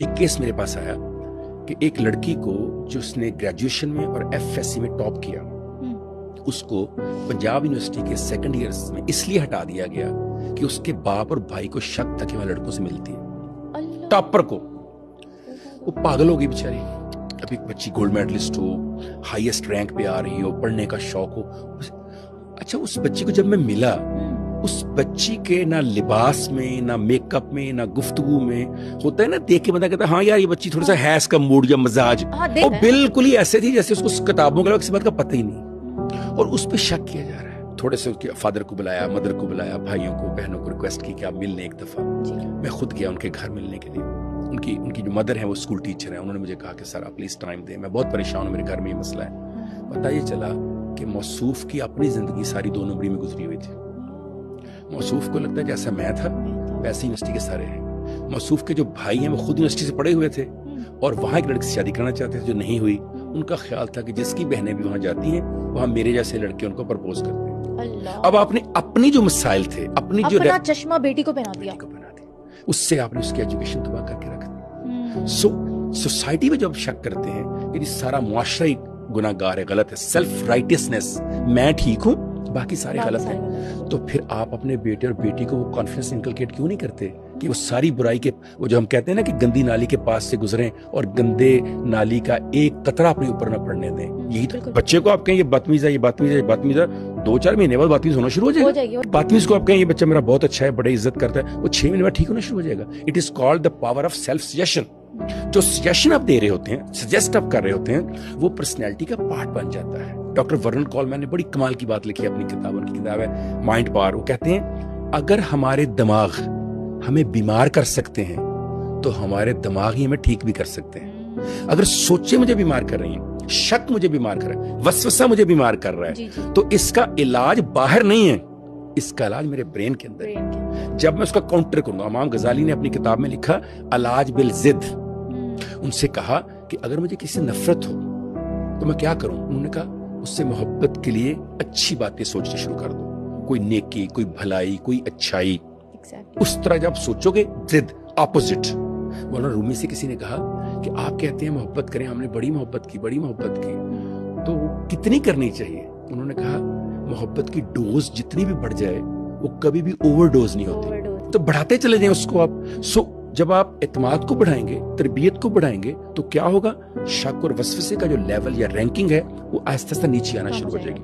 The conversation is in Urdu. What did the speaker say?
ایک کیس میرے پاس آیا کہ ایک لڑکی کو جو اس نے گریجویشن میں اور FSC میں ٹاپ کیا، اس کو پنجاب یونیورسٹی کے سیکنڈ ایئرز میں اس لیے ہٹا دیا گیا کہ اس کے باپ اور بھائی کو شک تھا کہ وہ لڑکوں سے ملتی ہے، ٹاپر کو۔ وہ پاگل ہو گئی بیچاری، ابھی بچی گولڈ میڈلسٹ ہو، ہائیسٹ رینک پہ آ رہی ہو، پڑھنے کا شوق ہو۔ اچھا اس بچی کو جب میں ملا، اس بچی کے نہ لباس میں، نہ میک اپ میں، نہ گفتگو میں، ہوتا ہے نا دیکھ کے بندہ کہتا ہے ہاں یار یہ بچی تھوڑا سا ہے اس کا موڈ یا مزاج، وہ بالکل ہی ایسے تھی جیسے اس کو کتابوں کے کسی بات کا پتہ ہی نہیں، اور اس پہ شک کیا جا رہا ہے۔ تھوڑے سے اس کے فادر کو بلایا، مدر کو بلایا، بھائیوں کو، بہنوں کو ریکویسٹ کی کہ آپ مل لیں ایک دفعہ۔ میں خود گیا ان کے گھر ملنے کے لیے۔ ان کی جو مدر ہیں وہ اسکول ٹیچر ہیں، انہوں نے مجھے کہا کہ سر آپ پلیز ٹائم دیں، میں بہت پریشان ہوں، میرے گھر میں یہ مسئلہ ہے۔ پتہ یہ چلا کہ موصوف کی اپنی زندگی ساری 2 نمبری میں گزری ہوئی تھی۔ موصوف کو لگتا ہے جیسا میں تھا ویسے یونیورسٹی کے سارے ہیں۔ موصوف کے جو بھائی ہیں وہ خود یونیورسٹی سے پڑھے ہوئے تھے اور وہاں ایک لڑکی سے شادی کرنا چاہتے تھے جو نہیں ہوئی۔ ان کا خیال تھا کہ جس کی بہنیں بھی وہاں جاتی ہیں وہاں میرے جیسے لڑکے ان کو پرپوز کرتے ہیں۔ اب آپ نے اپنی جو مسائل تھے، اپنی جو اپنا چشمہ بیٹی کو پہنا دیا، اس سے آپ نے اس کی ایجوکیشن تباہ کر کے رکھ دی۔ سوسائٹی میں جب شک کرتے ہیں کہ یہ سارا معاشرہ ہی گناہ گار ہے، غلط ہے، سیلف رائٹسنس، میں ٹھیک ہوں باقی سارے غلط ہیں، تو پھر آپ اپنے بیٹے اور بیٹی کو وہ کانفیڈنس انکلکیٹ کیوں نہیں کرتے کہ وہ ساری برائی کے، وہ جو ہم کہتے ہیں نا کہ گندی نالی کے پاس سے گزریں اور گندے نالی کا ایک قطرہ اپنے اوپر نہ پڑنے دیں۔ یہی تو بچے کو آپ کہیں یہ بدتمیز ہے، یہ بدتمیز ہے، یہ بدتمیز ہے، 2-4 مہینے بعد بدتمیز ہونا شروع ہو جائے گا۔ بدتمیز کو آپ کہیں یہ بچہ میرا بہت اچھا ہے، بڑی عزت کرتا ہے، وہ 6 مہینے بعد ٹھیک ہونا شروع ہو جائے گا۔ It is called the power of self suggestion. جو سجیشن آپ دے رہے ہوتے ہیں، سجیسٹ آپ کر رہے ہوتے ہیں، وہ پرسنالٹی کا پارٹ بن جاتا ہے۔ ڈاکٹر ورنن کولمین نے بڑی کمال کی بات لکھی ہے اپنی کتاب، ان کی کتاب ہے مائنڈ پاور۔ وہ کہتے ہیں اگر ہمارے دماغ ہمیں بیمار کر سکتے ہیں تو ہمارے دماغ ہی ہمیں ٹھیک بھی کر سکتے ہیں۔ اگر سوچیں مجھے بیمار کر رہی ہیں، شک مجھے بیمار کر رہا ہے، وسوسہ مجھے بیمار کر رہا ہے، تو اس کا علاج باہر نہیں ہے، اس کا علاج میرے برین کے اندر ہے۔ جب میں اس کا کاؤنٹر کروں گا، امام غزالی نے اپنی کتاب میں لکھا علاج بالضد، ان سے کہا کہ اگر مجھے کسی سے نفرت ہو تو میں کیا کروں؟ انہوں نے کہا اس سے محبت کے لیے اچھی باتیں سوچنا شروع کر دو، کوئی نیکی، کوئی بھلائی، کوئی اچھائی، اس طرح جب سوچو گے، ضد، اپوزٹ۔ مولانا رومی سے کسی نے کہا کہ آپ کہتے ہیں محبت کریں، ہم نے بڑی محبت کی، بڑی محبت کی، تو کتنی کرنی چاہیے؟ انہوں نے کہا محبت کی ڈوز جتنی بھی بڑھ جائے وہ کبھی بھی اوور ڈوز نہیں ہوتی، تو بڑھاتے چلے جائیں اس کو آپ۔ جب آپ اعتماد کو بڑھائیں گے، تربیت کو بڑھائیں گے، تو کیا ہوگا؟ شک اور وسوسے کا جو لیول یا رینکنگ ہے وہ آہستہ آہستہ نیچے آنا شروع ہو جائے گی۔